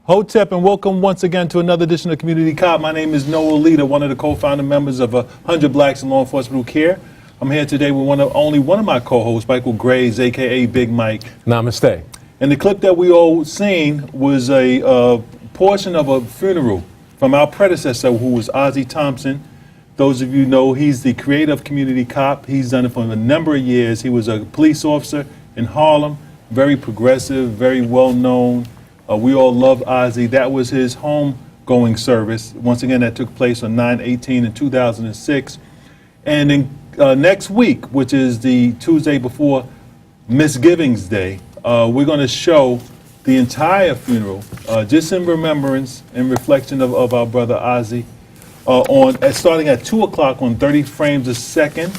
Hotep, and welcome once again to another edition of Community Cop. My name is Noah Leader, one of the co-founder members of 100 Blacks in Law Enforcement Who Care. I'm here today with only one of my co-hosts, Michael Graves, a.k.a. Big Mike. Namaste. And the clip that we all seen was a portion of a funeral from our predecessor, who was Ozzie Thompson. Those of you know he's the creator of Community Cop. He's done it for a number of years. He was a police officer in Harlem, very progressive, very well-known. We all love Ozzie. That was his homegoing service. Once again, that took place on 9/18 in 2006. And in next week, which is the Tuesday before Misgivings Day, we're going to show the entire funeral, just in remembrance and reflection of our brother Ozzie, starting at 2 o'clock on 30 frames a second.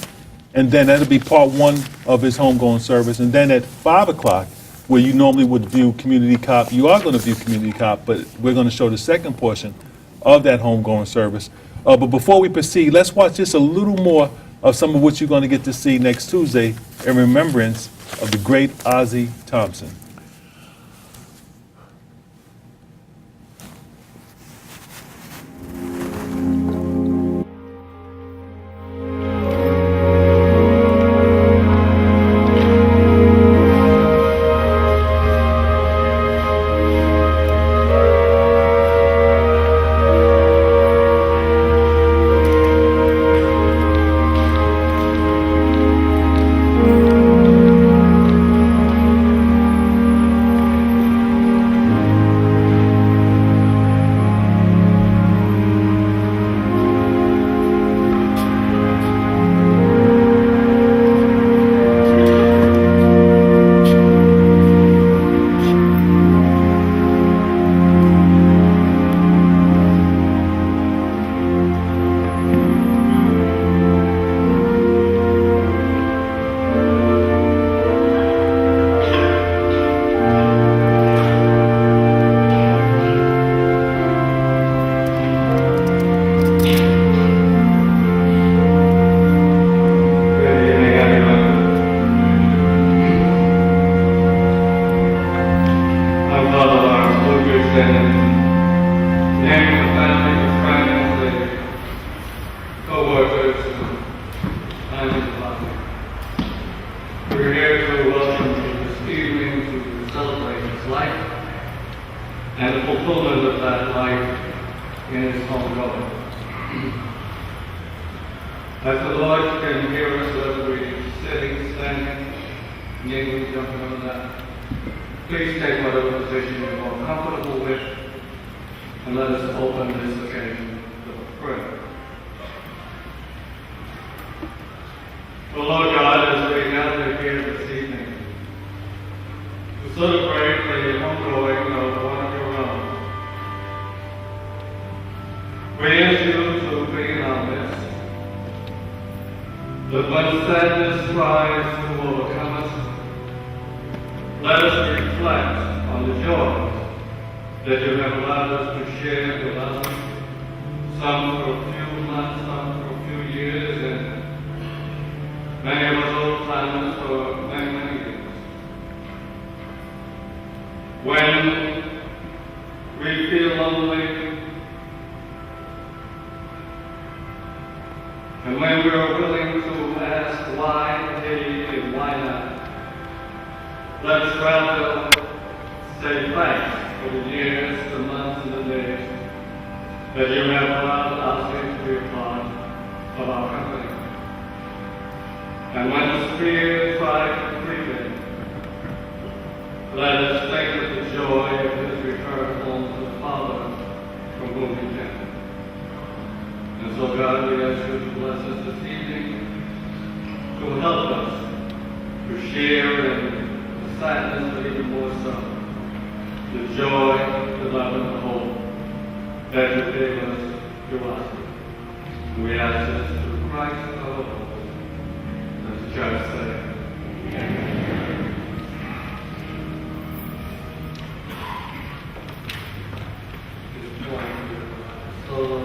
And then that'll be part one of his homegoing service. And then at 5 o'clock, where you normally would view Community Cop, you are going to view Community Cop, but we're going to show the second portion of that homegoing service. But before we proceed, let's watch just a little more of some of what you're going to get to see next Tuesday in remembrance of the great Ozzie Thompson. We're here to welcome you this evening to celebrate his life and the fulfillment of that life in his homegoing. As the Lord can hear us whether we're sitting, standing, kneeling, jumping on that, please take whatever position you're more comfortable with and let us open this occasion with prayer. O Lord God, as we gather here this evening to celebrate the homegoing of one of your own, we ask you to be in our midst, that when sadness tries to overcome us, let us reflect on the joy that you have allowed us to share with others, some for a few months, some for a few years, and many of us old-timers for many, many years. When we feel lonely, and when we are willing to ask why, hey, and why not, let's rather say thanks for the years, the months, and the days that you have allowed us to be a part of our company. And when the Spirit tries to creep in, let us think of the joy of his return home to the Father from whom he came. And so, God, we ask you to bless us this evening, to help us to share in the sadness, but even more so, the joy, the love, and the hope that you gave us through us. We ask this through Christ our Lord. Let the church say, Amen. Just join the solo.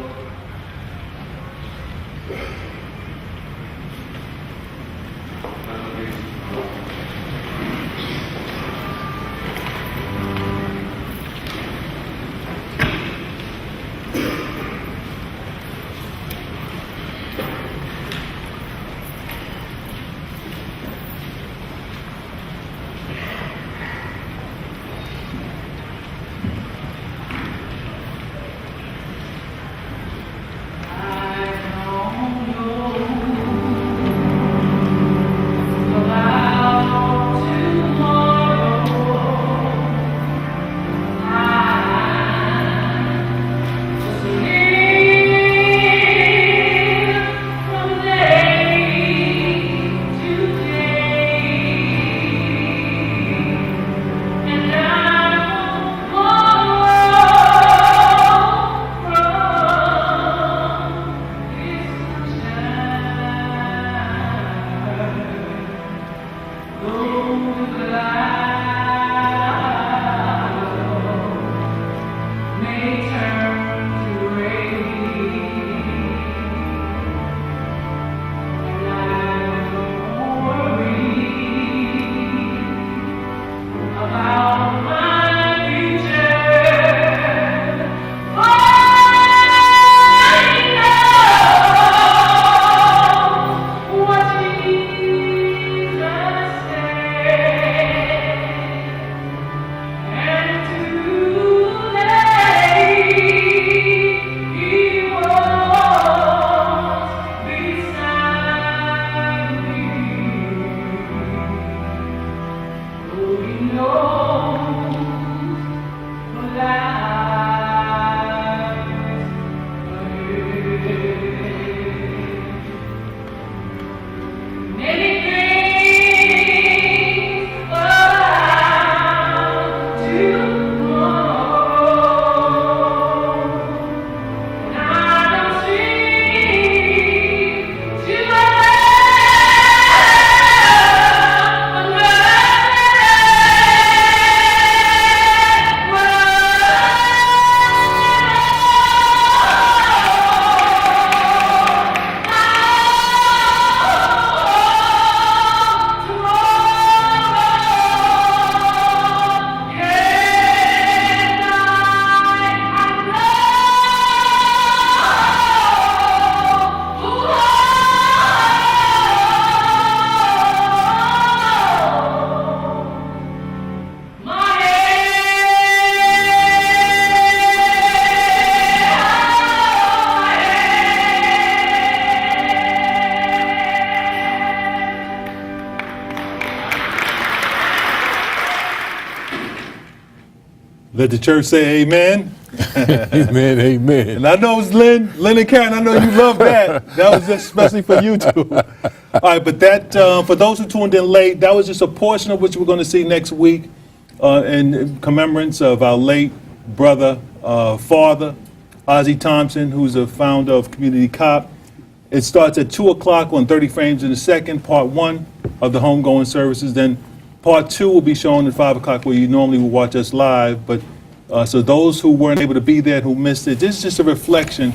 Let the church say amen. Amen, amen. And I know it's Lynn and Karen, I know you love that. That was especially for you two. All right, but that, for those who tuned in late, that was just a portion of which we're going to see next week in commemorance of our late brother, father, Ozzie Thompson, who's a founder of Community Cop. It starts at 2 o'clock on 30 Frames in a Second, part 1 of the homegoing services. Then part 2 will be shown at 5 o'clock where you normally will watch us live. But so those who weren't able to be there, who missed it, this is just a reflection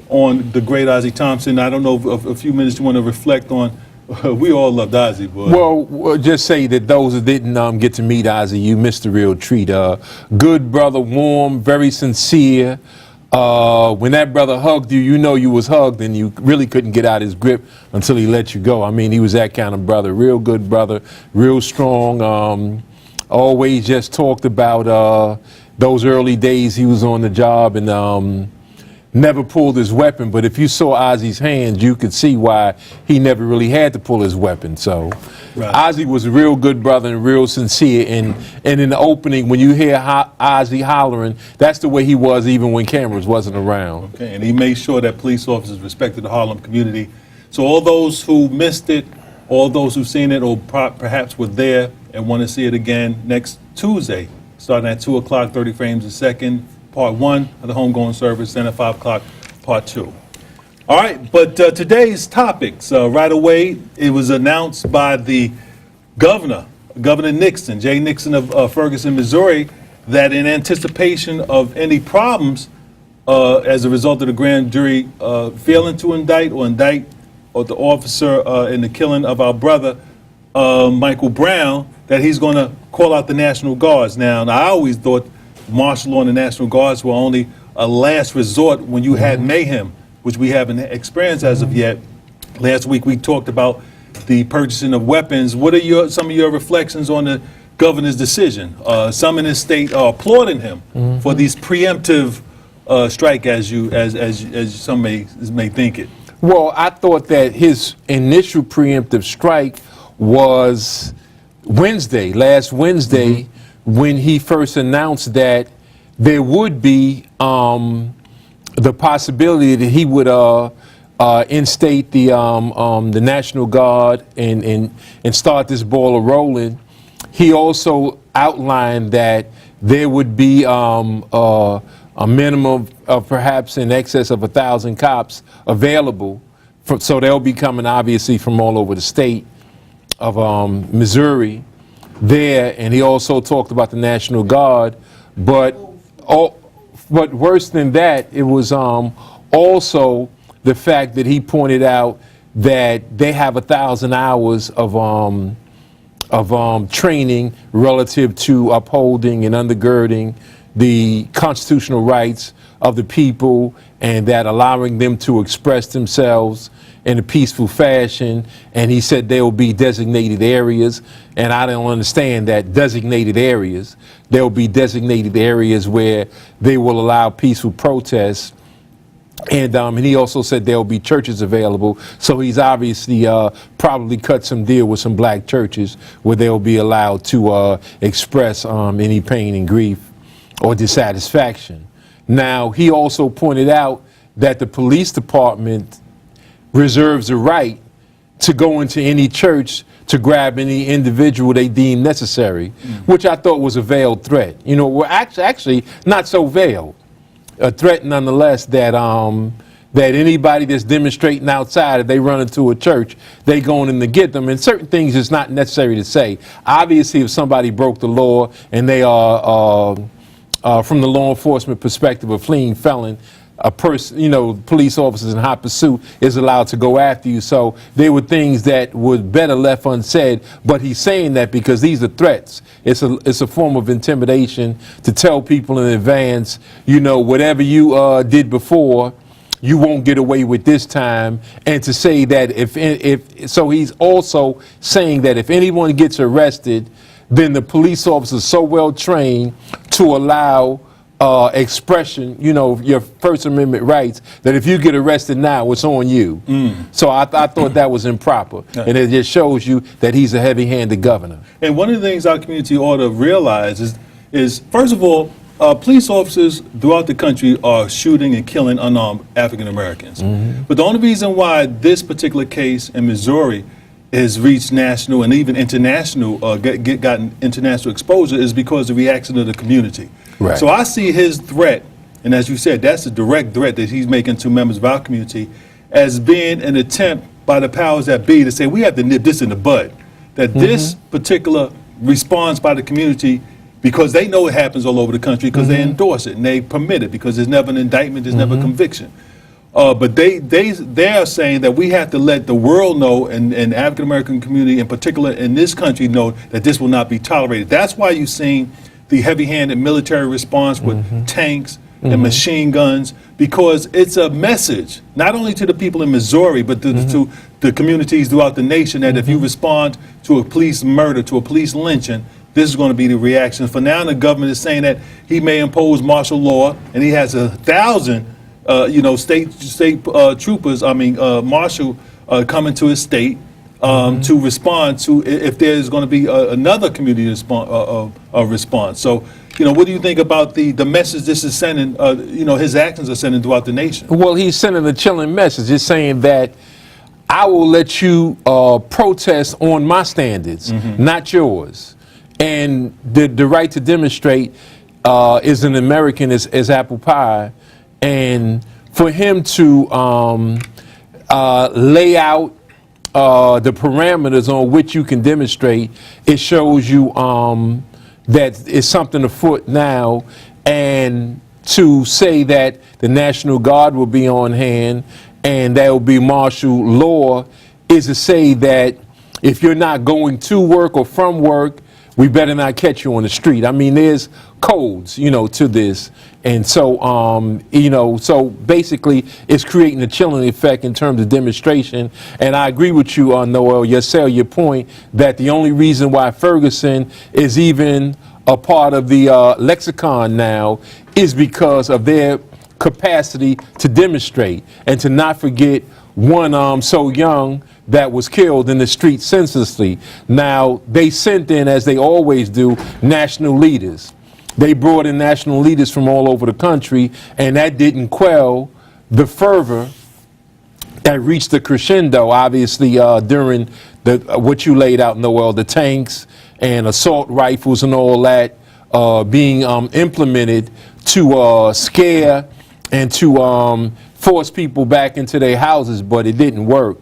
on the great Ozzie Thompson. I don't know if a few minutes you want to reflect on. We all loved Ozzie, boy. Well, just say that those that didn't get to meet Ozzie, you missed a real treat. Good brother, warm, very sincere. When that brother hugged you, you know you was hugged, and you really couldn't get out his grip until he let you go. I mean, he was that kind of brother, real good brother, real strong. Always just talked about those early days he was on the job, and never pulled his weapon. But if you saw Ozzie's hands, you could see why he never really had to pull his weapon. So right. Ozzie was a real good brother and real sincere. And in the opening, when you hear Ozzie hollering, that's the way he was even when cameras wasn't around. Okay, and he made sure that police officers respected the Harlem community. So all those who missed it, all those who've seen it, or perhaps were there and want to see it again next Tuesday, starting at 2 o'clock, 30 frames a second, part 1 of the homegoing service, then at 5 o'clock, part 2. All right, but today's topics, right away, it was announced by the Governor Nixon, Jay Nixon of Ferguson, Missouri, that in anticipation of any problems as a result of the grand jury failing to indict the officer in the killing of our brother, Michael Brown, that he's going to call out the National Guards. Now, I always thought martial law and the National Guards were only a last resort when you had mayhem, which we haven't experienced as of yet. Last week we talked about the purchasing of weapons. What are some of your reflections on the governor's decision? Some in his state are applauding him for these preemptive strike, as some may think it. Well, I thought that his initial preemptive strike was last Wednesday, when he first announced that there would be the possibility that he would instate the National Guard and start this ball rolling. He also outlined that there would be a minimum of perhaps in excess of 1,000 cops available. So they'll be coming obviously from all over the state of Missouri there, and he also talked about the National Guard, but worse than that, it was also the fact that he pointed out that they have 1,000 hours of training relative to upholding and undergirding the constitutional rights of the people, and that allowing them to express themselves in a peaceful fashion. And he said there will be designated areas, and I don't understand that designated areas. There will be designated areas where they will allow peaceful protests. And he also said there will be churches available. So he's obviously probably cut some deal with some black churches where they'll be allowed to express any pain and grief or dissatisfaction. Now, he also pointed out that the police department reserves the right to go into any church to grab any individual they deem necessary, which I thought was a veiled threat. You know, we're actually not so veiled. A threat nonetheless that that anybody that's demonstrating outside, if they run into a church, they going in to get them. And certain things it's not necessary to say. Obviously, if somebody broke the law and they are from the law enforcement perspective, a fleeing felon, a person, you know, police officers in hot pursuit is allowed to go after you. So there were things that were better left unsaid, but he's saying that because these are threats. It's a form of intimidation to tell people in advance, you know, whatever you did before, you won't get away with this time. And to say that so he's also saying that if anyone gets arrested, then the police officers so well trained to allow expression, you know, your First Amendment rights, that if you get arrested now, it's on you. So I thought that was improper. And it just shows you that he's a heavy-handed governor. And one of the things our community ought to realize is first of all, police officers throughout the country are shooting and killing unarmed African Americans. But the only reason why this particular case in Missouri has reached national and even international, gotten international exposure is because of the reaction of the community. Right. So I see his threat, and as you said, that's a direct threat that he's making to members of our community, as being an attempt by the powers that be to say we have to nip this in the bud. That this particular response by the community, because they know it happens all over the country, because they endorse it and they permit it, because there's never an indictment, there's never a conviction. But they are saying that we have to let the world know, and the African American community in particular in this country know that this will not be tolerated. That's why you've seen the heavy-handed military response with tanks and machine guns, because it's a message, not only to the people in Missouri, but to the communities throughout the nation, that if you respond to a police murder, to a police lynching, this is going to be the reaction. For now, the government is saying that he may impose martial law, and he has 1,000 state troopers, marshal, coming to his state to respond to if there's going to be another community response. So, what do you think about the message this is sending, his actions are sending throughout the nation? Well, he's sending a chilling message. He's saying that I will let you protest on my standards, not yours. And the right to demonstrate is an American as apple pie. And for him to lay out the parameters on which you can demonstrate, it shows you that it's something afoot now. And to say that the National Guard will be on hand and there will be martial law is to say that if you're not going to work or from work, we better not catch you on the street. I mean, there's codes, to this. And so, so basically it's creating a chilling effect in terms of demonstration. And I agree with you, Noel, your point that the only reason why Ferguson is even a part of the lexicon now is because of their capacity to demonstrate, and to not forget one so young that was killed in the street senselessly. Now, they sent in, as they always do, national leaders. They brought in national leaders from all over the country, and that didn't quell the fervor that reached the crescendo, obviously, during what you laid out, Noel, the tanks and assault rifles and all that being implemented to scare and to force people back into their houses, but it didn't work.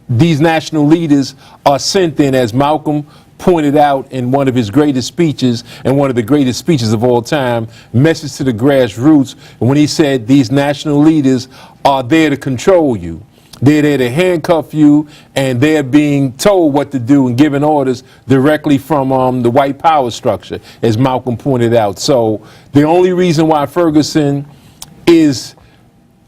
These national leaders are sent in, as Malcolm pointed out in one of his greatest speeches, and one of the greatest speeches of all time, Message to the Grassroots, when he said these national leaders are there to control you. They're there to handcuff you, and they're being told what to do and given orders directly from the white power structure, as Malcolm pointed out. So the only reason why Ferguson is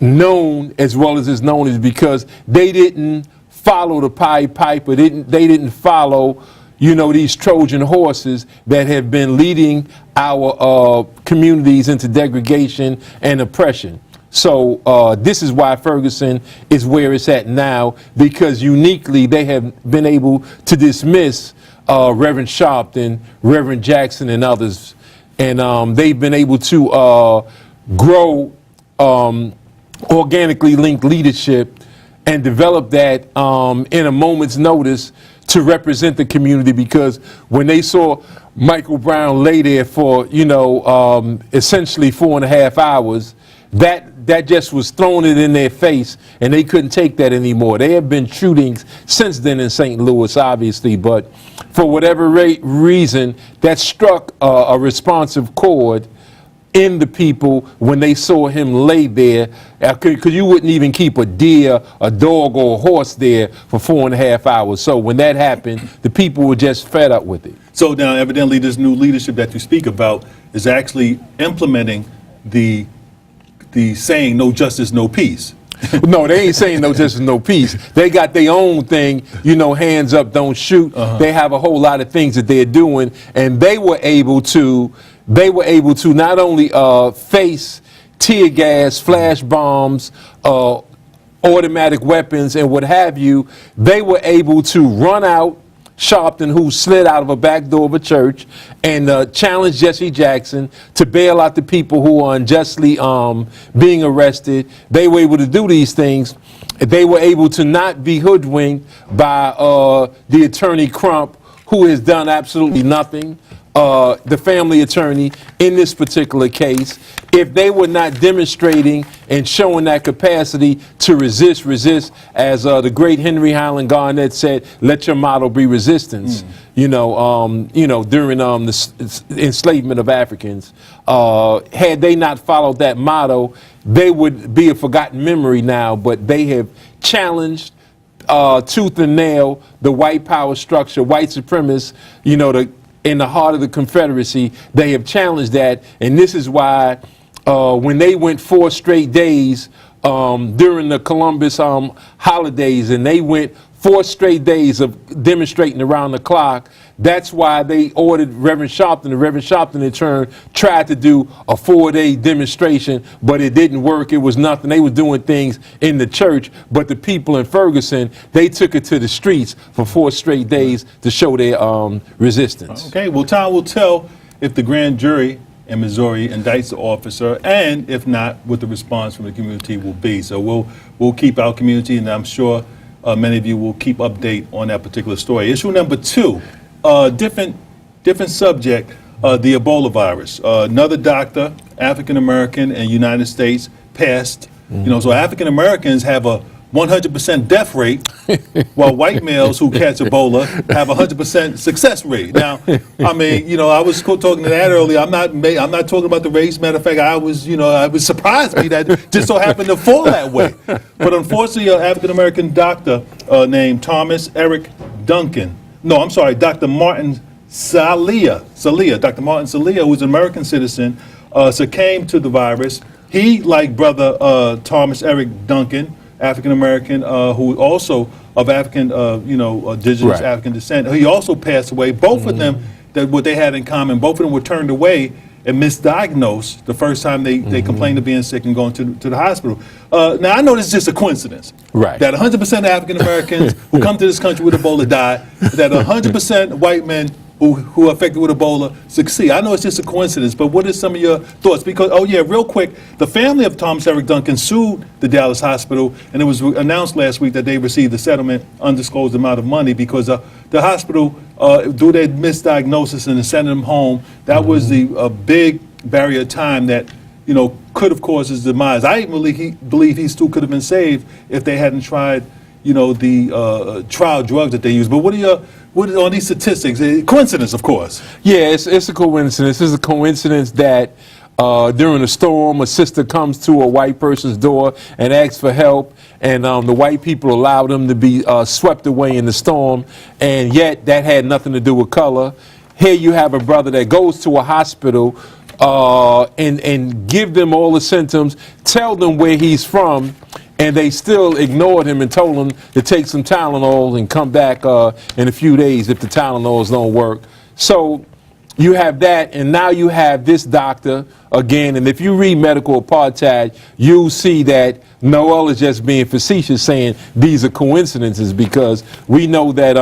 known as well as is known is because they didn't follow the Pied Piper. They didn't follow, these Trojan horses that have been leading our communities into degradation and oppression. So this is why Ferguson is where it's at now, because uniquely they have been able to dismiss Reverend Sharpton, Reverend Jackson, and others. And they've been able to grow organically linked leadership and develop that in a moment's notice to represent the community, because when they saw Michael Brown lay there for, essentially 4.5 hours, that just was thrown it in their face, and they couldn't take that anymore. There have been shootings since then in St. Louis, obviously, but for whatever reason, that struck a responsive chord in the people when they saw him lay there, because you wouldn't even keep a deer, a dog, or a horse there for 4.5 hours. So when that happened, the people were just fed up with it. So now, evidently, this new leadership that you speak about is actually implementing the saying, no justice, no peace. No, they ain't saying no justice, no peace. They got their own thing, hands up, don't shoot. They have a whole lot of things that they're doing, and they were able to not only face tear gas, flash bombs, automatic weapons, and what have you. They were able to run out Sharpton, who slid out of a back door of a church and challenged Jesse Jackson to bail out the people who are unjustly being arrested. They were able to do these things. They were able to not be hoodwinked by the attorney Crump, who has done absolutely nothing. The family attorney in this particular case, if they were not demonstrating and showing that capacity to resist, as the great Henry Highland Garnett said, let your motto be resistance. During the enslavement of Africans, had they not followed that motto, they would be a forgotten memory now. But they have challenged tooth and nail the white power structure, white supremacists, in the heart of the Confederacy. They have challenged that, and this is why when they went 4 straight days during the Columbus holidays, and they went 4 straight days of demonstrating around the clock, that's why they ordered Reverend Sharpton. The Reverend Sharpton, in turn, tried to do a 4-day demonstration, but it didn't work. It was nothing. They were doing things in the church, but the people in Ferguson, they took it to the streets for 4 straight days to show their resistance. Okay, well, time will tell if the grand jury in Missouri indicts the officer, and if not, what the response from the community will be. So we'll keep our community, and I'm sure many of you will keep update on that particular story. Issue number 2, different subject, the Ebola virus. Another doctor, African American in United States, passed. So African Americans have a 100% death rate, while white males who catch Ebola have a 100% success rate. Now, I mean, I was talking to that earlier. I'm not talking about the race. Matter of fact, I was surprised me that it just so happened to fall that way. But unfortunately, an African American doctor named Thomas Eric Duncan. No, I'm sorry, Dr. Martin Salia. Dr. Martin Salia, who's an American citizen, succumbed to the virus. He, like brother Thomas Eric Duncan, African American, who also of African, indigenous African descent. He also passed away. Both of them, what they had in common, both of them were turned away and misdiagnosed the first time they complained of being sick and going to the hospital. Now, I know this is just a coincidence. Right. That 100% of African Americans who come to this country with Ebola die, that 100% white men who are affected with Ebola succeed. I know it's just a coincidence, but what are some of your thoughts? Because, real quick, the family of Thomas Eric Duncan sued the Dallas hospital, and it was announced last week that they received a settlement, undisclosed amount of money, because the hospital, due to their misdiagnosis and sending them home, that was the big barrier of time that, could have caused his demise. I believe he still could have been saved if they hadn't tried, the trial drugs that they used. But what are on these statistics? Coincidence, of course. Yeah, it's a coincidence. It's a coincidence that during a storm, a sister comes to a white person's door and asks for help, and the white people allow them to be swept away in the storm, and yet that had nothing to do with color. Here you have a brother that goes to a hospital and give them all the symptoms, tell them where he's from, and they still ignored him and told him to take some Tylenol and come back in a few days if the Tylenols don't work. So you have that, and now you have this doctor again, and if you read Medical Apartheid, you'll see that Noel is just being facetious, saying these are coincidences, because we know that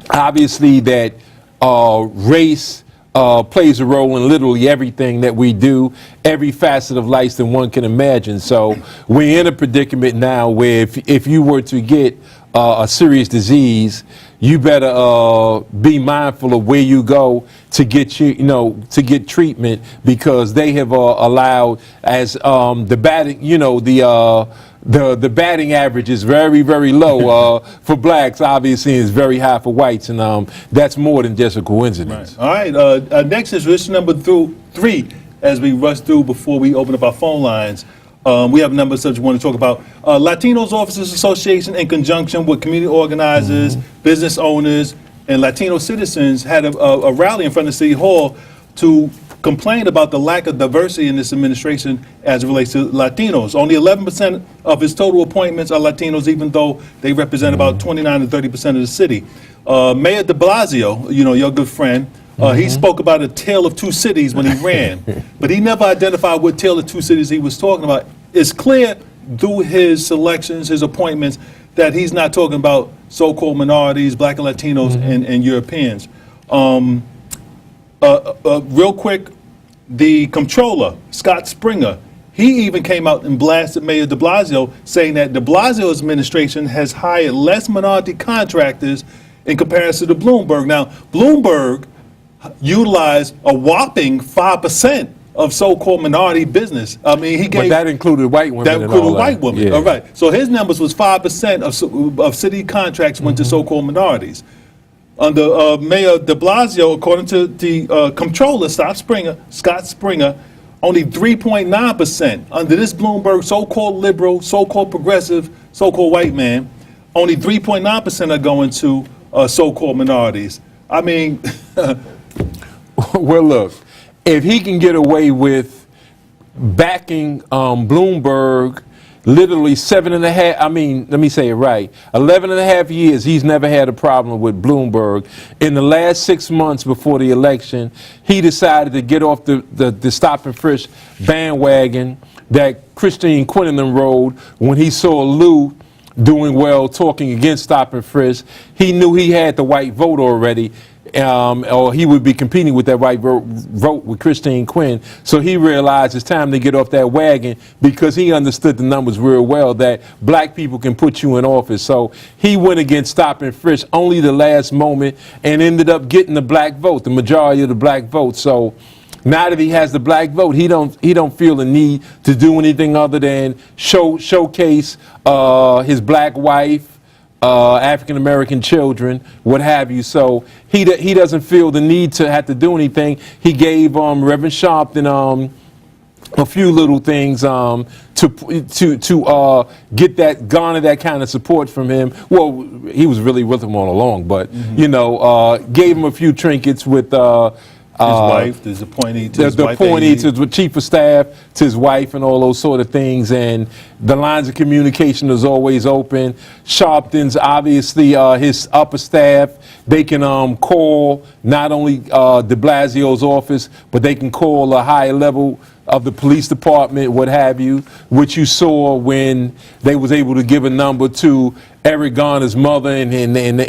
obviously that race plays a role in literally everything that we do, every facet of life that one can imagine. So we're in a predicament now where if you were to get a serious disease, you better be mindful of where you go to get to get treatment, because they have allowed, as the batting, the batting average is very, very low for blacks, obviously, is very high for whites, and that's more than just a coincidence. Right. All right, next is issue number 3, as we rush through before we open up our phone lines. We have a number of subjects we want to talk about. Latinos Officers Association, in conjunction with community organizers, business owners, and Latino citizens, had a rally in front of City Hall to complain about the lack of diversity in this administration as it relates to Latinos. Only 11% of his total appointments are Latinos, even though they represent about 29 to 30% of the city. Mayor de Blasio, your good friend, he spoke about a tale of two cities when he ran, but he never identified what tale of two cities he was talking about. It's clear through his selections, his appointments, that he's not talking about so-called minorities, black and Latinos, and Europeans. Real quick, the comptroller, Scott Springer, he even came out and blasted Mayor de Blasio, saying that de Blasio's administration has hired less minority contractors in comparison to Bloomberg. Now, Bloomberg utilized a whopping 5% of so-called minority business. I mean, he gave... But that included white women. That included white women. Yeah. All right. So his numbers was 5% of city contracts went to so-called minorities. Under Mayor de Blasio, according to the comptroller, Scott Springer, only 3.9%. Under this Bloomberg so-called liberal, so-called progressive, so-called white man, only 3.9% are going to so-called minorities. I mean... Well, look, if he can get away with backing Bloomberg literally 7.5, I mean, let me say it right, 11.5 years, he's never had a problem with Bloomberg. In the last 6 months before the election, he decided to get off the stop and frisk bandwagon that Christine Quinlan rode when he saw Lou doing well, talking against stop and frisk. He knew he had the white vote already. Or he would be competing with that white vote with Christine Quinn. So he realized it's time to get off that wagon, because he understood the numbers real well, that black people can put you in office. So he went against stop and frisk only the last moment and ended up getting the black vote, the majority of the black vote. So now that he has the black vote, he don't feel the need to do anything other than showcase his black wife, African-American children, what have you. So he doesn't feel the need to have to do anything. He gave Reverend Sharpton a few little things to get that, garner that kind of support from him. Well, he was really with him all along, but you know, gave him a few trinkets with his wife, his appointee to his wife, to the chief of staff, to his wife, and all those sort of things. And the lines of communication is always open. Sharpton's obviously his upper staff. They can call not only de Blasio's office, but they can call a higher level of the police department, what have you, which you saw when they was able to give a number to Eric Garner's mother, and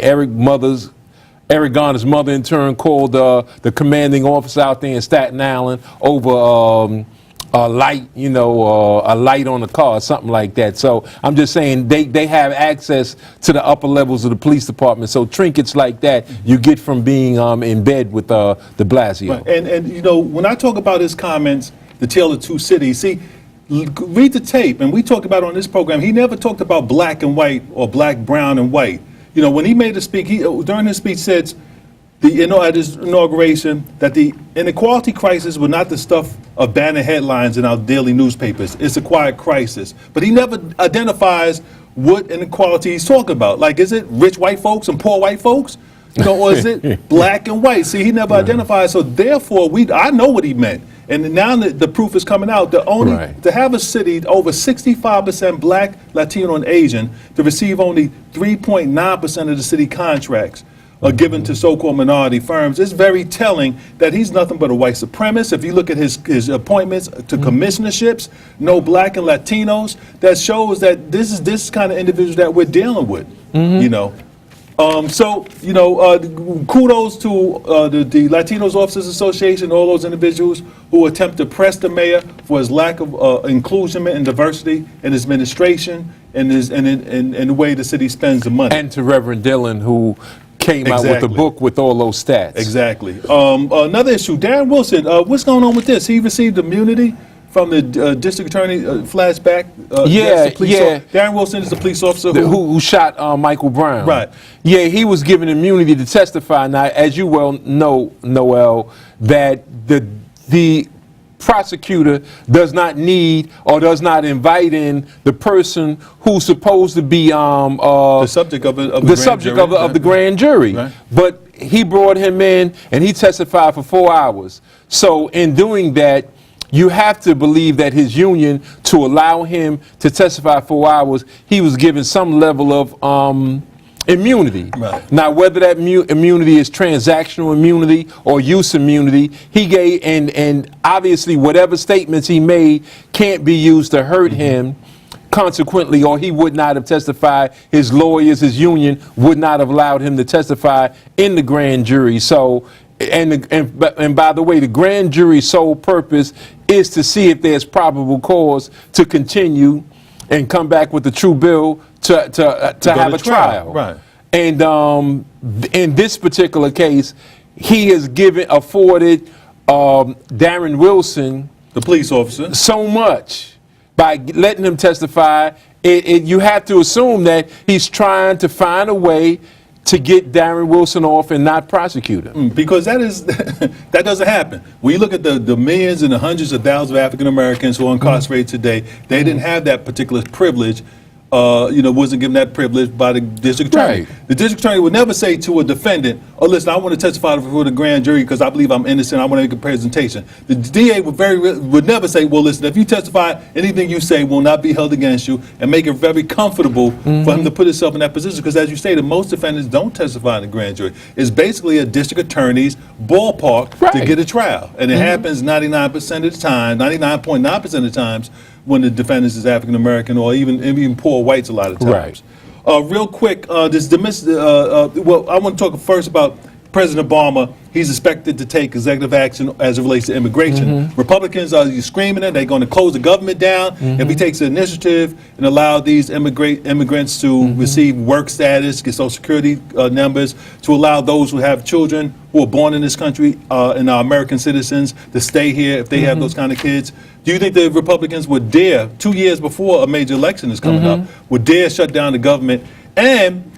Eric Garner's mother in turn called the commanding officer out there in Staten Island over a light, you know, a light on the car, something like that. So I'm just saying they have access to the upper levels of the police department. So trinkets like that you get from being in bed with de Blasio. Right. And you know, when I talk about his comments, the tale of two cities, see, read the tape, and we talked about on this program, he never talked about black and white or black, brown, and white. You know, when he made the speech, during his speech said at his inauguration that the inequality crisis was not the stuff of banner headlines in our daily newspapers. It's a quiet crisis. But he never identifies what inequality he's talking about. Like, is it rich white folks and poor white folks? You know, or is it black and white? See, he never identifies. So therefore, I know what he meant. And now that the proof is coming out, to have a city over 65% black, Latino, and Asian to receive only 3.9% of the city contracts are given to so-called minority firms, it's very telling that he's nothing but a white supremacist. If you look at his appointments to commissionerships, no black and Latinos, that shows that this is this kind of individual that we're dealing with. You know. So, you know, kudos to the Latinos Officers Association, all those individuals who attempt to press the mayor for his lack of inclusion and diversity in his administration and in the way the city spends the money. And to Reverend Dillon, who came out with the book with all those stats. Exactly. Another issue, Darren Wilson, what's going on with this? He received immunity from the district attorney, flashback. Darren Wilson is the police officer who shot Michael Brown. Right. Yeah, he was given immunity to testify. Now, as you well know, Noel, that the prosecutor does not need or does not invite in the person who's supposed to be the subject of the grand jury. Right. But he brought him in and he testified for 4 hours. So in doing that, you have to believe that his union, to allow him to testify 4 hours, he was given some level of immunity. Right. Now, whether that immunity is transactional immunity or use immunity, he gave, and obviously whatever statements he made can't be used to hurt him consequently, or he would not have testified. His lawyers, his union would not have allowed him to testify in the grand jury. So, and by the way, the grand jury's sole purpose is to see if there's probable cause to continue and come back with the true bill to have a trial. Right. And in this particular case, he has afforded Darren Wilson, the police officer, so much by letting him testify. You have to assume that he's trying to find a way to get Darren Wilson off and not prosecute him. Because that doesn't happen. When you look at the millions and the hundreds of thousands of African Americans who are incarcerated today, they didn't have that particular privilege. Wasn't given that privilege by the district attorney. Right. The district attorney would never say to a defendant, "Oh, listen, I want to testify before the grand jury because I believe I'm innocent. I want to make a presentation." The DA would never say, "Well, listen, if you testify, anything you say will not be held against you," and make it very comfortable for him to put himself in that position. Because, as you stated, most defendants don't testify in the grand jury. It's basically a district attorney's ballpark to get a trial, and it happens 99% of the time, 99.9% of the times, when the defendant is African American or even poor whites a lot of times. Right. Real quick, I want to talk first about President Obama. He's expected to take executive action as it relates to immigration. Republicans are screaming it. They're going to close the government down if he takes the initiative and allow these immigrants to receive work status, get Social Security numbers, to allow those who have children who are born in this country and are American citizens to stay here if they have those kind of kids. Do you think the Republicans would dare, 2 years before a major election is coming up, would dare shut down the government? And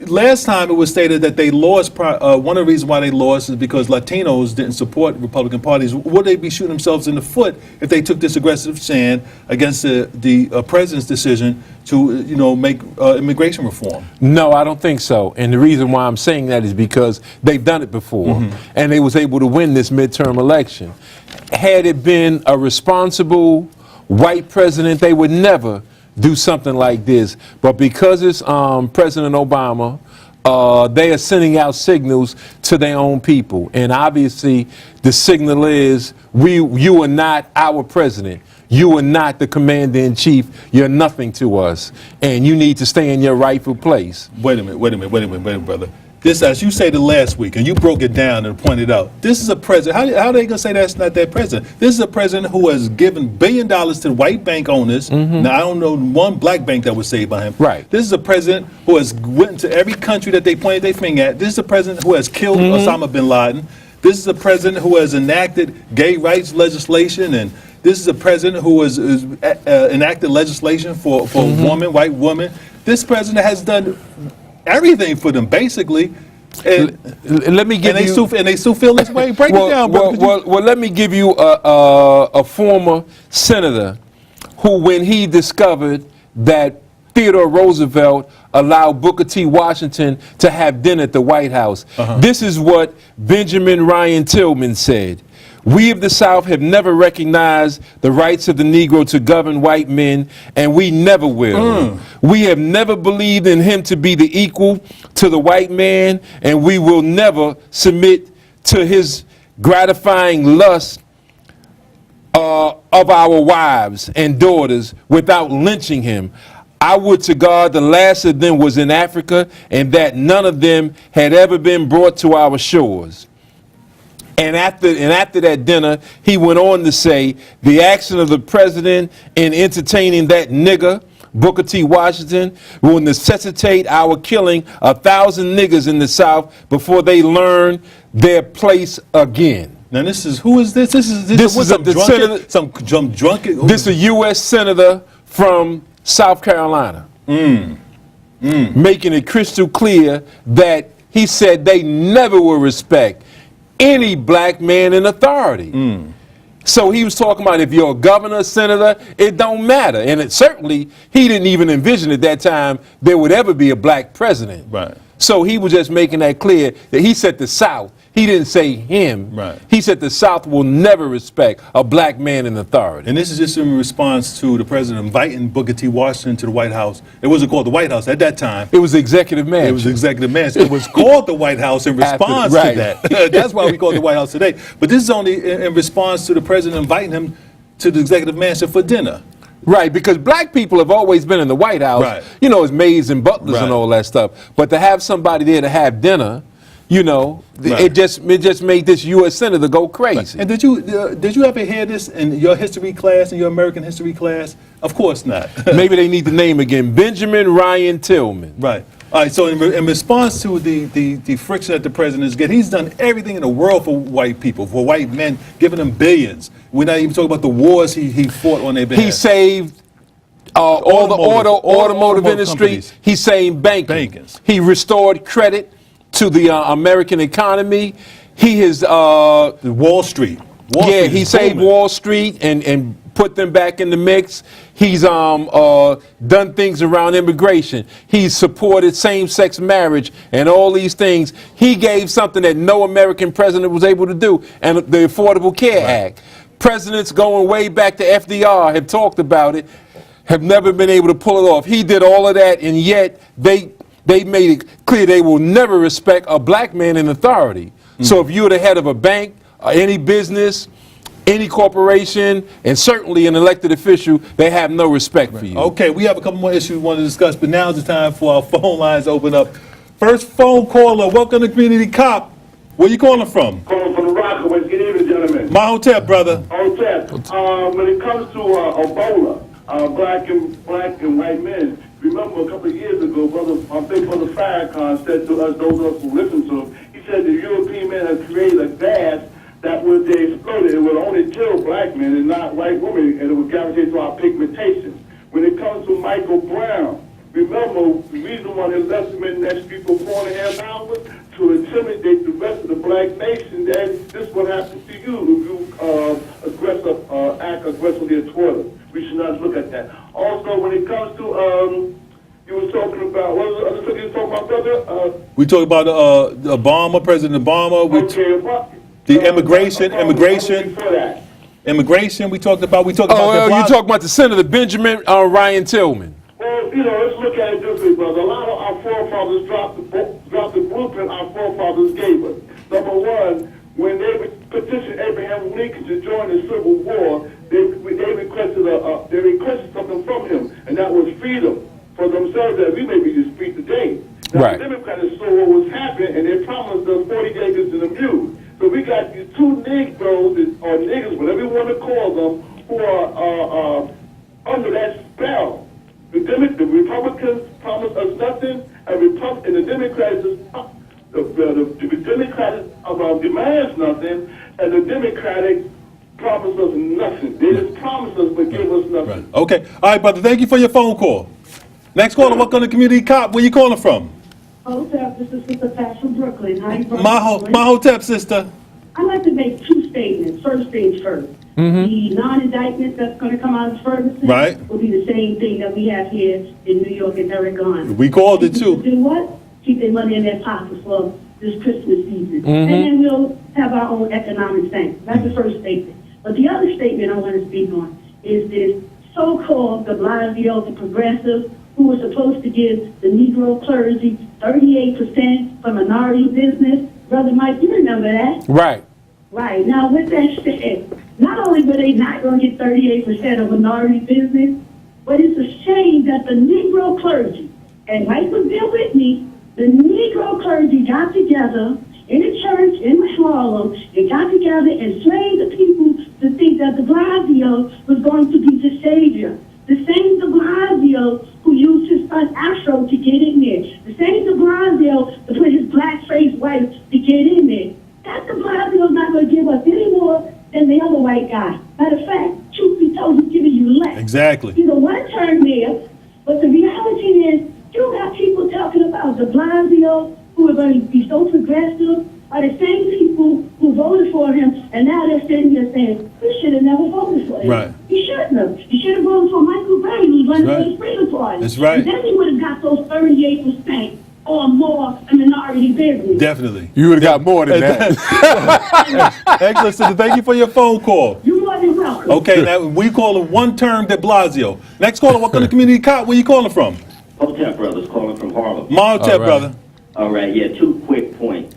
last time it was stated that they lost, one of the reasons why they lost is because Latinos didn't support Republican parties. Would they be shooting themselves in the foot if they took this aggressive stand against the president's decision to make immigration reform? No, I don't think so. And the reason why I'm saying that is because they've done it before, and they was able to win this midterm election. Had it been a responsible white president, they would never do something like this. But because it's President Obama, they are sending out signals to their own people. And obviously, the signal is, you are not our president. You are not the commander-in-chief. You're nothing to us. And you need to stay in your rightful place. Wait a minute, brother. This, as you said last week, and you broke it down and pointed out, this is a president. How are they going to say that's not their president? This is a president who has given $1 billion to white bank owners. Now, I don't know one black bank that was saved by him. Right. This is a president who has went to every country that they pointed their finger at. This is a president who has killed Osama bin Laden. This is a president who has enacted gay rights legislation, and this is a president who has enacted legislation for women, white women. This president has done everything for them, basically. And let me give you. And they still feel this way. Break it down, bro. Well, let me give you a former senator who, when he discovered that Theodore Roosevelt allowed Booker T. Washington to have dinner at the White House, this is what Benjamin Ryan Tillman said. We of the South have never recognized the rights of the Negro to govern white men, and we never will. We have never believed in him to be the equal to the white man, and we will never submit to his gratifying lust of our wives and daughters without lynching him. I would to God the last of them was in Africa, and that none of them had ever been brought to our shores. And after that dinner, he went on to say, the action of the president in entertaining that nigger, Booker T. Washington, will necessitate our killing 1,000 niggers in the South before they learn their place again. Now who is this? This is some drunken. This is a U.S. senator from South Carolina, making it crystal clear that he said they never will respect any black man in authority. So he was talking about if you're a governor, senator, it don't matter. And it certainly, he didn't even envision at that time there would ever be a black president. Right. So he was just making that clear that he said the South. He didn't say him. Right. He said the South will never respect a black man in authority. And this is just in response to the president inviting Booker T. Washington to the White House. It wasn't called the White House at that time. It was executive mansion. It was executive mansion. It was called the White House in response to that. That's why we call it the White House today. But this is only in response to the president inviting him to the executive mansion for dinner. Right, because black people have always been in the White House, Right. you know, as maids and butlers Right. and all that stuff. But to have somebody there to have dinner, you know, Right. it just made this U.S. senator go crazy. And did you ever hear this in your history class, in your American history class? Of course not. Maybe they need the name again, Benjamin Ryan Tillman. Right. All right. So in response to the friction that the president is getting, he's done everything in the world for white people, for white men, giving them billions. We're not even talking about the wars he fought on their behalf. He saved all the automotive industry. companies. He saved banking. Bankers. He restored credit to the American economy. He has Wall Street. Street he is saved booming. Wall Street and put them back in the mix. He's done things around immigration. He's supported same-sex marriage and all these things. He gave something that no American president was able to do, and the Affordable Care Act. Presidents going way back to FDR have talked about it, have never been able to pull it off. He did all of that, and yet they made it clear they will never respect a black man in authority. So if you're the head of a bank, or any business, any corporation, and certainly an elected official, they have no respect for you. Okay, we have a couple more issues we want to discuss, but now's the time for our phone lines to open up. First phone caller, welcome to Community Cop. Where you calling from? Calling from the Rockaway. Good evening, gentlemen. My hotel, brother. Hotel. When it comes to Ebola, black and white men, remember a couple of years ago, our big brother Farrakhan said to us, those of us who listened to him, he said the European men have created a gas that when they exploded, it would only kill black men and not white women, and it would guarantee to our pigmentation. When it comes to Michael Brown, remember the reason why they left him in that street for 4.5 hours? To intimidate the rest of the black nation that this is what happens to you if you act aggressively toward us. We should not look at that. Also, when it comes to, you were talking about, what was the other thing you were talking about, brother? We talk about Obama, President Obama. The immigration. Before that. Immigration. We talked about. Oh, the you talking about the Senator Benjamin Ryan Tillman. Well, you know, let's look at it this way, brother. A lot of our forefathers dropped the blueprint our forefathers gave us. Number one, when they petitioned Abraham Lincoln to join the Civil War, they requested something from him, and that was freedom for themselves that we may be just free today. Now, Right. the Democrats saw what was happening, and they promised us 40 acres and a mule. So we got these two Negroes, or niggas, whatever you want to call them, who are under that spell. The Republicans promised us nothing, and the Democrats the Democrats demands nothing, and the Democratic promised us nothing. They just promised us but gave us nothing. Right. Okay. All right, brother. Thank you for your phone call. Next caller, welcome to Community Cop. Where you calling from? Hotel, this is Sister Pat from Brooklyn. How you doing? My hotel, sister. I'd like to make two statements. First things first. The non-indictment that's going to come out of Ferguson Right. will be the same thing that we have here in New York and Oregon. We called it People too. do what? Keep their money in their pockets for this Christmas season. And then we'll have our own economic thing. That's the first statement. But the other statement I want to speak on is this so-called de Blasio, the progressive, who was supposed to give the Negro clergy 38% for minority business. Brother Mike, you remember that? Right. Right. Now, with that said, not only were they not going to get 38% of minority business, but it's a shame that the Negro clergy, and Mike was there with me, the Negro clergy got together in a church in Harlem and got together and swayed the people to think that de Blasio was going to be the savior. The same de Blasio who used his son Afro to get in there. The same de Blasio to put his black-faced wife to get in there. That de Blasio's not going to give us any more than the other white guy. Matter of fact, truth be told, he's giving you less. Exactly. You know, one term there, but the reality is, you got people talking about de Blasio who are going to be so progressive are the same people who voted for him, and now they're sitting there saying, we should have never voted for him. Right. You shouldn't have. You should have voted for Michael Gray, who's running Right. for the Freedom Party. That's right. And then he would have got those 38% or more in minority business. Definitely. You would have got more than that. Excellent, sister. Thank you for your phone call. You're more than welcome. Okay, now we call him one term de Blasio. Next caller, welcome to Community Cop. Where you calling from? Hotel Brothers calling from Harlem. My hotel, All right. brother. All right, yeah, two quick points.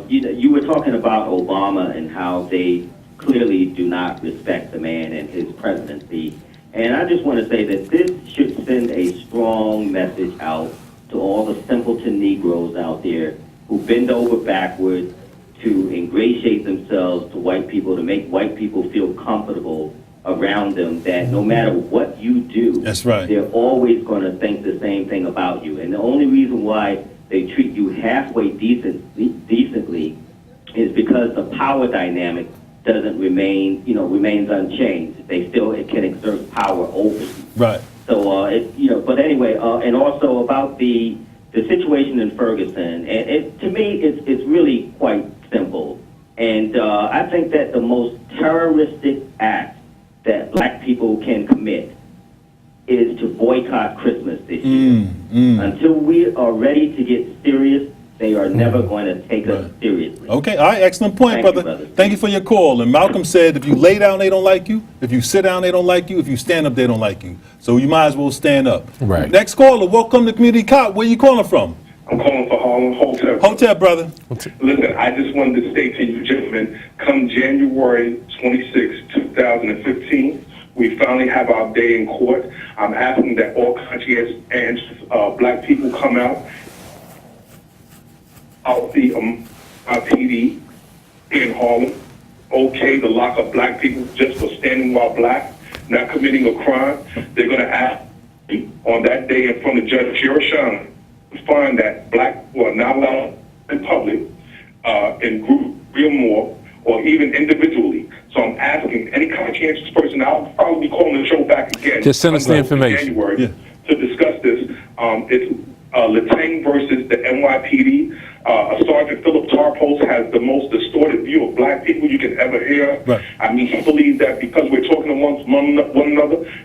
You were talking about Obama and how they clearly do not respect the man and his presidency. And I just want to say that this should send a strong message out to all the simpleton Negroes out there who bend over backwards to ingratiate themselves to white people, to make white people feel comfortable around them, that no matter what you do, That's right. they're always going to think the same thing about you. And the only reason why they treat you halfway decently is because the power dynamic doesn't remains unchanged. They still can exert power over you. Right. So, but anyway, and also about the situation in Ferguson, and to me, it's really quite simple. And I think that the most terroristic act that black people can commit is to boycott Christmas this year. Until we are ready to get serious, they are never going to take us seriously. Okay, all right, excellent point, Thank you, brother. brother. Thank you for your call. And Malcolm said, if you lay down, they don't like you. If you sit down, they don't like you. If you stand up, they don't like you. So you might as well stand up. Right. Next caller, welcome to Community Cop. Where you calling from? I'm calling for Harlem Hotel. Hotel, brother. Listen, I just wanted to state to you, gentlemen, come January 26, 2015, we finally have our day in court. I'm asking that all conscientious black people come out the PD in Harlem. Okay, to lock up black people just for standing while black, not committing a crime. They're going to ask on that day in front of Judge Hiroshima to find that black were not allowed in public, in group, real more, or even individually. So I'm asking any conscientious person, I'll probably be calling the show back again. Just send us the information. January to discuss this. It's Latang versus the NYPD. Sergeant Philip Tarpos has the most distorted view of black people you can ever hear. Right. I mean, he believes that because we're talking amongst one another,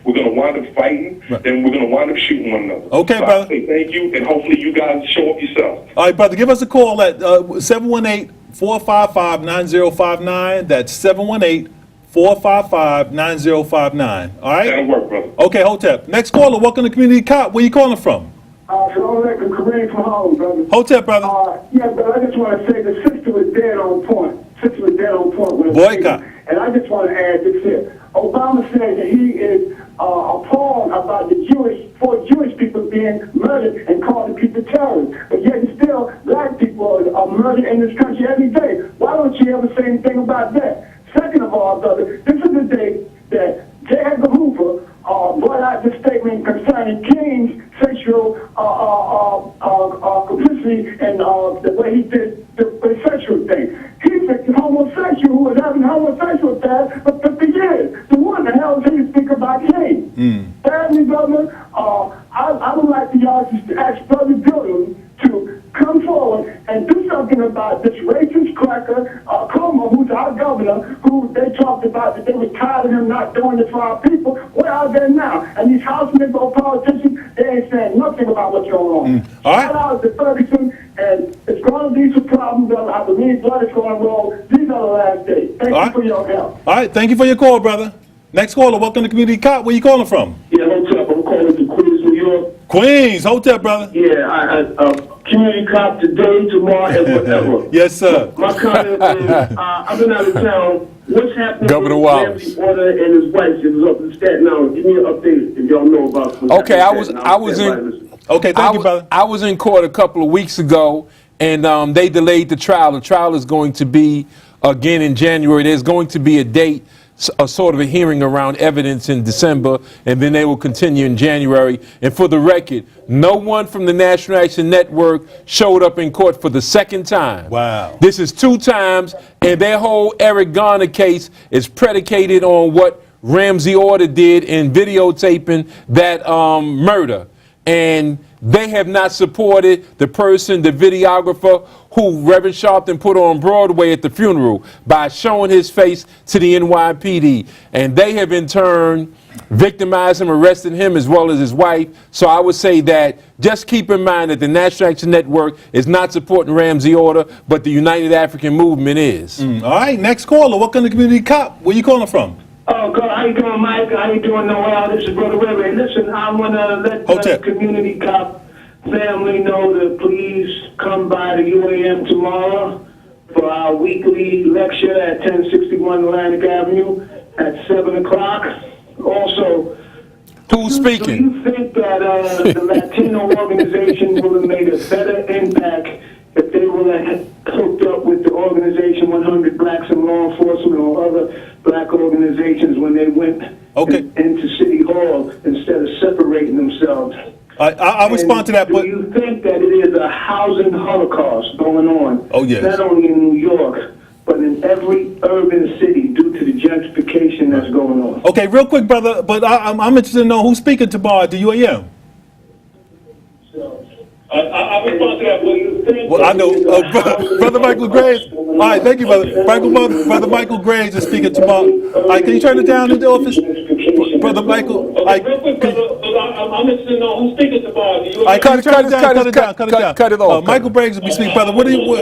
we're going to wind up fighting, then we're going to wind up shooting one another. Okay, so brother. I say thank you, and hopefully you guys show up yourself. All right, brother, give us a call at 718-455-9059. That's 718-455-9059. All right? That'll work, brother. Okay, Hotep. Next caller, welcome to Community Cop. Where you calling from? Shalom Alaikum, Kareem from Harlem, brother. Hotep, brother. Yeah, but I just want to say the sister was dead on point. Sister was dead on point with her Boycott. statement. And I just want to add this here. Obama said that he is appalled about the four Jewish people being murdered and calling people terrorists. But yet and still, black people are murdered in this country every day. Why don't you ever say anything about that? Second of all, brother, this is the day that J. Edgar Hoover brought out the statement concerning King's sexual complicity and the way he did the sexual thing. He's a homosexual who was having homosexual affairs for 50 years. So what the hell can you speak about King? Thirdly, brother, I would like for y'all to ask Brother Dillon to come forward and do something about this racist cracker, Como, who's our governor, who they talked about that they were tired of him not doing it for our people. Where are they now? And these House Negro politicians, they ain't saying nothing about what's going on. All right. Shout out to Ferguson, and it's going to be some problems, brother. I believe blood is going to roll. These are the last days. Thank you for your help. All right, thank you for your call, brother. Next caller, welcome to Community Cop. Where you calling from? Yeah, Hotep. I'm calling from Queens, New York. Queens, Hotep, brother. Yeah, community cop today, tomorrow, and forever. Yes, sir. My comment is, I've been out of town. What's happening Governor with Wallace. Ramsey Order and his wife? She was up in Staten Island. Give me an update if y'all know about what's Okay, happening I in was Staten in. Island. Okay, thank you, brother. I was in court a couple of weeks ago, and they delayed the trial. The trial is going to be again in January. There's going to be a date, a sort of a hearing around evidence in December, and then they will continue in January. And for the record, no one from the National Action Network showed up in court for the second time. Wow. This is 2 times, and their whole Eric Garner case is predicated on what Ramsey Order did in videotaping that murder. And they have not supported the person, the videographer, who Reverend Sharpton put on Broadway at the funeral by showing his face to the NYPD. And they have in turn victimized him, arrested him, as well as his wife. So I would say that just keep in mind that the National Action Network is not supporting Ramsey Order, but the United African Movement is. All right, next caller, welcome to Community Cop. Where you calling from? Oh, God, how you doing, Mike? How you doing, Noel? This is Brother Ray. Listen, I want to let the Hotep. community cop family know to please come by the UAM tomorrow for our weekly lecture at 1061 Atlantic Avenue at 7 o'clock. Also, Who's speaking? Do you think that the Latino organization would have made a better impact if they would have hooked up with the organization 100 Blacks in Law Enforcement or other black organizations when they went into City Hall instead of separating themselves? I'll respond to that, but do you think that it is a housing holocaust going on? Oh, yes. Not only in New York, but in every urban city due to the gentrification that's going on. okay, real quick, brother. But I'm interested to know who's speaking tomorrow at the UAM. I'll respond to that. What do you think? Well, I know, brother Michael Graves. All right, thank you, brother. Brother Michael Graves is speaking tomorrow. All right, can you turn it down in the office, brother Michael? All right, Real quick, brother, I'm interested to know who's speaking tomorrow. all right, cut it down. Cut it off. Michael Graves will be speaking, brother. What do you?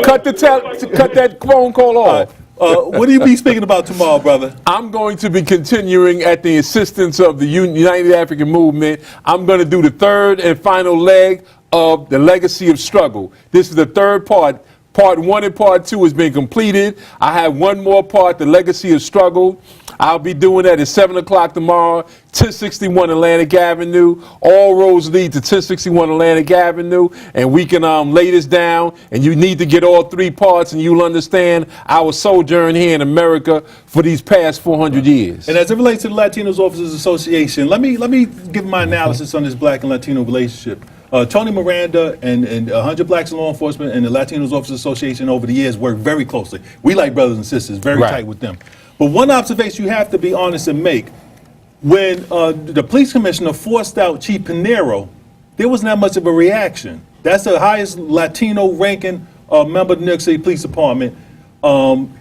Cut that phone call off. What do you be speaking about tomorrow, brother? I'm going to be continuing at the insistence of the United African Movement. I'm going to do the third and final leg of the Legacy of Struggle. This is the third part. Part 1 and Part 2 has been completed. I have one more part, the Legacy of Struggle. I'll be doing that at 7 o'clock tomorrow, 1061 Atlantic Avenue. All roads lead to 1061 Atlantic Avenue, and we can lay this down, and you need to get all 3 parts, and you'll understand our sojourn here in America for these past 400 years. And as it relates to the Latinos Officers Association, let me give my analysis on this Black and Latino relationship. Tony Miranda and 100 Blacks in Law Enforcement and the Latinos Officers Association over the years worked very closely. We like brothers and sisters, very tight with them. But one observation you have to be honest and make, when the police commissioner forced out Chief Pinero, there wasn't that much of a reaction. That's the highest Latino ranking member of the New York City Police Department.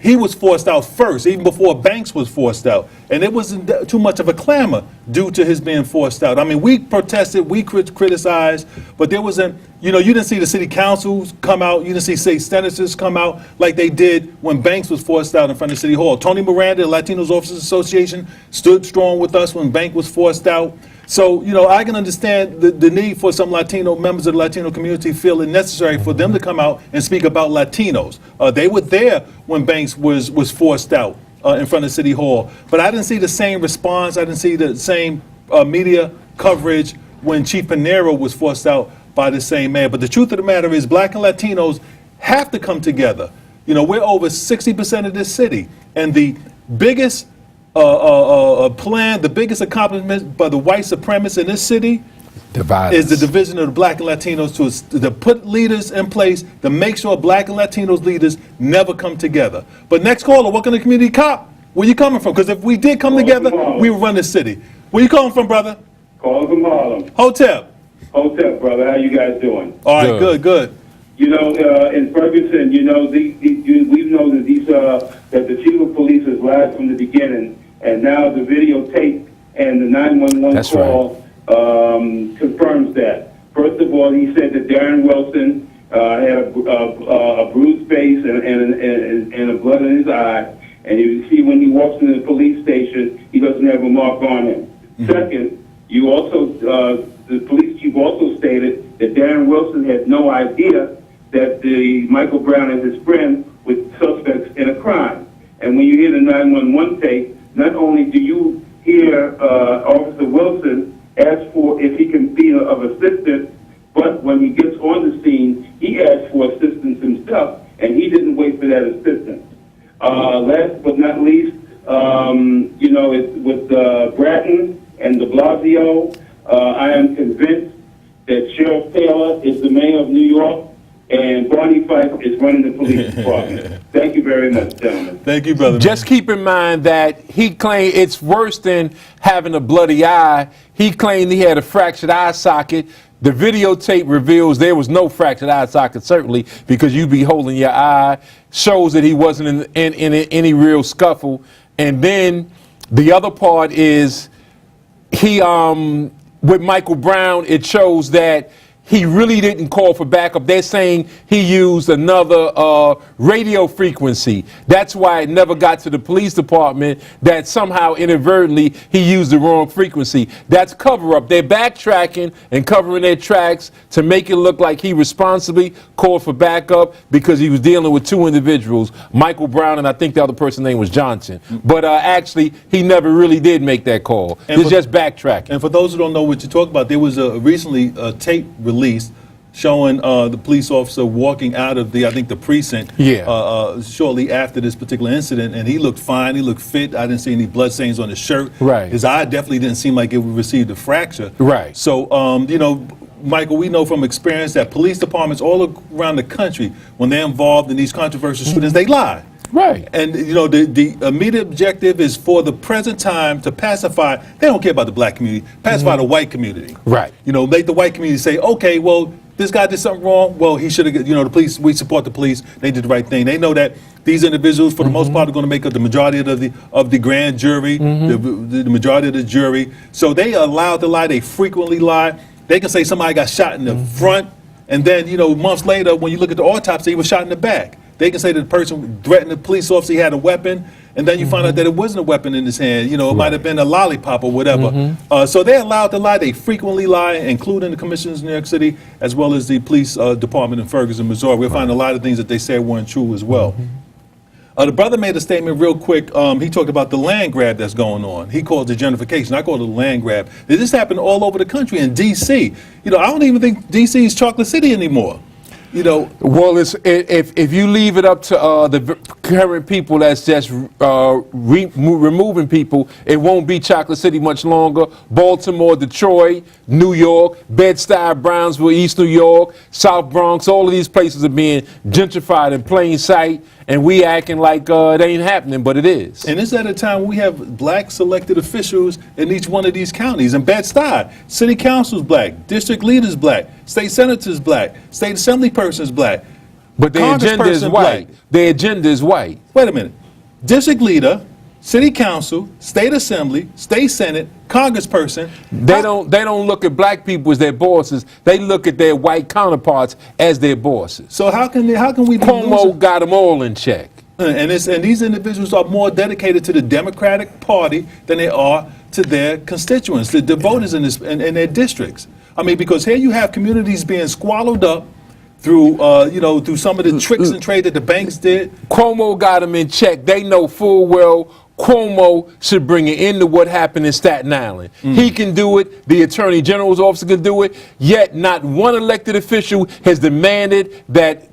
He was forced out first, even before Banks was forced out. And it wasn't too much of a clamor due to his being forced out. I mean, we protested, we criticized, but there wasn't, you didn't see the city councils come out, you didn't see state senators come out like they did when Banks was forced out in front of City Hall. Tony Miranda, the Latinos Officers Association, stood strong with us when Banks was forced out. So, I can understand the need for some Latino members of the Latino community feel it necessary for them to come out and speak about Latinos. They were there when Banks was forced out in front of City Hall. But I didn't see the same response. I didn't see the same media coverage when Chief Pinero was forced out by the same man. But the truth of the matter is Black and Latinos have to come together. We're over 60% of this city. And the biggest plan, the biggest accomplishment by the white supremacists in this city is the division of the Black and Latinos to put leaders in place to make sure Black and Latinos leaders never come together. But next caller, welcome to Community Cop. Where you coming from? Because if we did come together, we would run this city. Where you calling from, brother? Calling from Harlem. Hotep. Hotep, brother. How you guys doing? All right, good. In Ferguson, we've known that that the chief of police has lied from the beginning, and now the videotape and the 911 call confirms that. First of all, he said that Darren Wilson had a bruised face and a blood in his eye, and you see when he walks into the police station, he doesn't have a mark on him. Mm-hmm. Second, the police chief also stated that Darren Wilson had no idea that Michael Brown and his friend were suspects in a crime. And when you hear the 911 tape, not only do you hear Officer Wilson ask for if he can be of assistance, but when he gets on the scene, he asks for assistance himself, and he didn't wait for that assistance. Last but not least, it's with Bratton and de Blasio, I am convinced that Sheriff Taylor is the mayor of New York, and Barney Fife is running the police department. Thank you very much, gentlemen. Thank you, brother. Just keep in mind that he claimed it's worse than having a bloody eye. He claimed he had a fractured eye socket. The videotape reveals there was no fractured eye socket, certainly, because you'd be holding your eye. Shows that he wasn't in any real scuffle. And then the other part is he, with Michael Brown, it shows that he really didn't call for backup. They're saying he used another radio frequency. That's why it never got to the police department, that somehow inadvertently he used the wrong frequency. That's cover up. They're backtracking and covering their tracks to make it look like he responsibly called for backup because he was dealing with two individuals, Michael Brown and I think the other person's name was Johnson. But actually, he never really did make that call. It's just backtracking. And for those who don't know what you talk about, there was recently a tape released showing the police officer walking out of I think the precinct shortly after this particular incident, and he looked fine, he looked fit. I didn't see any blood stains on his shirt. Right. His eye definitely didn't seem like it received a fracture. Right. So, you know, Michael, we know from experience that police departments all around the country, when they're involved in these controversial shootings, they lie. Right. And, you know, the immediate objective is for the present time to pacify. They don't care about the black community. Pacify the white community. Right. You know, make the white community say, okay, well, this guy did something wrong. Well, he should have, you know, the police, we support the police. They did the right thing. They know that these individuals, for the most part, are going to make up the majority of the grand jury, the majority of the jury. So they are allowed to lie. They frequently lie. They can say somebody got shot in the front, and then, you know, months later, when you look at the autopsy, he was shot in the back. They can say that the person threatened the police officer, he had a weapon, and then you find out that it wasn't a weapon in his hand. You know, it might have been a lollipop or whatever. So they're allowed to lie. They frequently lie, including the commissioners in New York City, as well as the police department in Ferguson, Missouri. We'll find a lot of things that they said weren't true as well. The brother made a statement real quick. He talked about the land grab that's going on. He called it gentrification. I call it a land grab. This happened all over the country in D.C. You know, I don't even think D.C. is Chocolate City anymore. You know, well, if you leave it up to the current people that's just removing people, it won't be Chocolate City much longer. Baltimore, Detroit, New York, Bed-Stuy, Brownsville, East New York, South Bronx, all of these places are being gentrified in plain sight, and we acting like it ain't happening, but it is. And it's at a time when we have black selected officials in each one of these counties. In Bed-Stuy, city council's black, district leaders black, state senators black, state assembly persons black. But their agenda is white. Their agenda is white. Wait a minute. District leader, city council, state assembly, state senate, congressperson. They don't look at black people as their bosses. They look at their white counterparts as their bosses. So how can we be Cuomo got them all in check. And these individuals are more dedicated to the Democratic Party than they are to their constituents, the voters in their districts. I mean, because here you have communities being swallowed up through, through some of the tricks and trade that the banks did. Cuomo got them in check. They know full well Cuomo should bring it into what happened in Staten Island. He can do it. The Attorney General's office can do it. Yet not one elected official has demanded that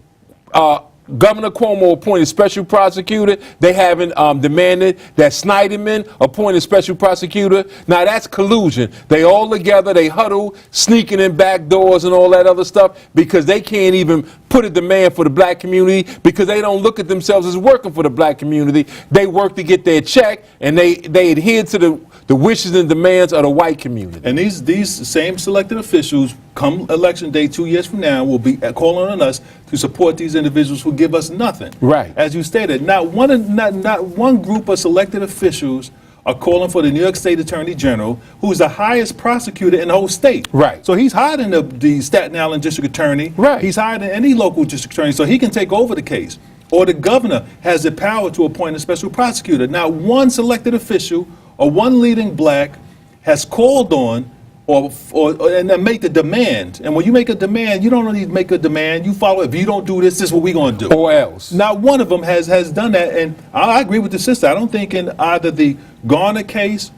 Governor Cuomo appointed special prosecutor. They haven't demanded that Snyderman appointed special prosecutor. Now that's collusion. They all together, they huddle, sneaking in back doors and all that other stuff because they can't even put a demand for the black community because they don't look at themselves as working for the black community. They work to get their check and they adhere to the wishes and demands of the white community. And these same selected officials, come election day 2 years from now, will be calling on us to support these individuals who give us nothing. Right. As you stated, not one group of selected officials are calling for the New York State Attorney General, who is the highest prosecutor in the whole state. Right. So he's higher than the Staten Island District Attorney. Right. He's higher than any local district attorney, so he can take over the case. Or the governor has the power to appoint a special prosecutor. Now, one selected official or one leading black has called on and then make the demand. And when you make a demand, you don't need to make a demand. You follow, if you don't do this, this is what we're going to do. Or else. Not one of them has done that. And I agree with the sister. I don't think in either the Garner case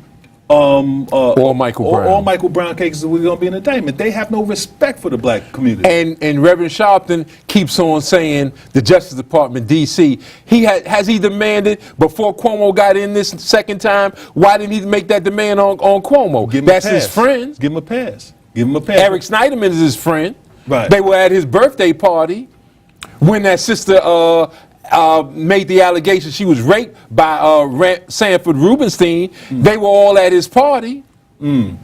or Michael Brown. Or Michael Brown cases we're going to be an indictment. They have no respect for the black community. And Reverend Sharpton keeps on saying the Justice Department, D.C., has he demanded before Cuomo got in this second time? Why didn't he make that demand on Cuomo? That's his friend. Give him a pass. Give him a pass. Eric Snyderman is his friend. Right. They were at his birthday party when that sister made the allegation she was raped by Sanford Rubenstein. They were all at his party.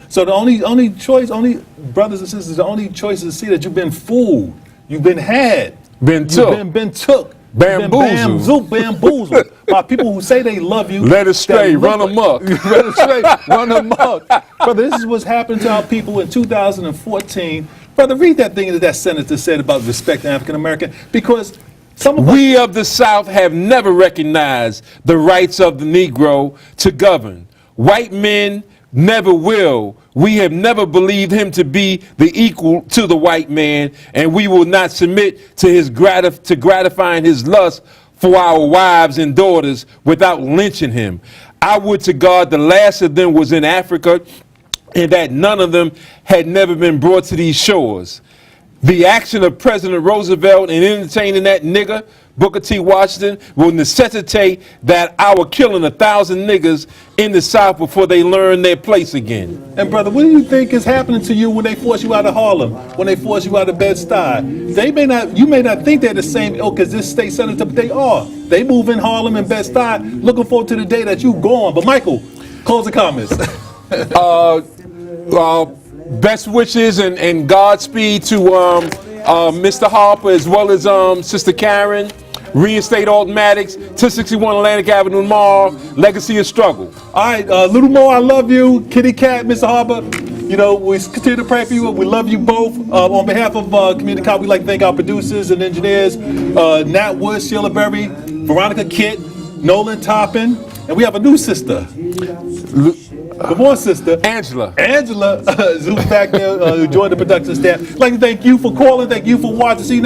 So the only choice, brothers and sisters, the only choice is to see that you've been fooled, you've been had, been took, bamboozled by people who say they love you. Led astray, run amok. Led astray, run amok. Brother, this is what's happened to our people in 2014. Brother, read that thing that senator said about respecting African American, because some of We of the South have never recognized the rights of the Negro to govern. White men never will. We have never believed him to be the equal to the white man, and we will not submit to his gratifying his lust for our wives and daughters without lynching him. I would to God the last of them was in Africa, and that none of them had never been brought to these shores. The action of President Roosevelt in entertaining that nigger, Booker T. Washington, will necessitate that our killing 1,000 niggers in the South before they learn their place again. And brother, what do you think is happening to you when they force you out of Harlem, when they force you out of Bed-Stuy? You may not think they're the same ilk as this state senator, but they are. They move in Harlem and Bed-Stuy. Looking forward to the day that you gone. But Michael, closing comments. Best wishes and Godspeed to Mr. Harper as well as Sister Karen. Reinstate automatics, 1061 Atlantic Avenue Mall, legacy of struggle. All right, Little Mo, I love you. Kitty Cat, Mr. Harper. You know, we continue to pray for you. We love you both. On behalf of Community Cop, we'd like to thank our producers and engineers, Nat Wood, Sheila Berry, Veronica Kitt, Nolan Toppin, and we have a new sister. Come on, sister. Angela. Angela, who's back there, who joined the production staff. I'd like to thank you for calling. Thank you for watching. See you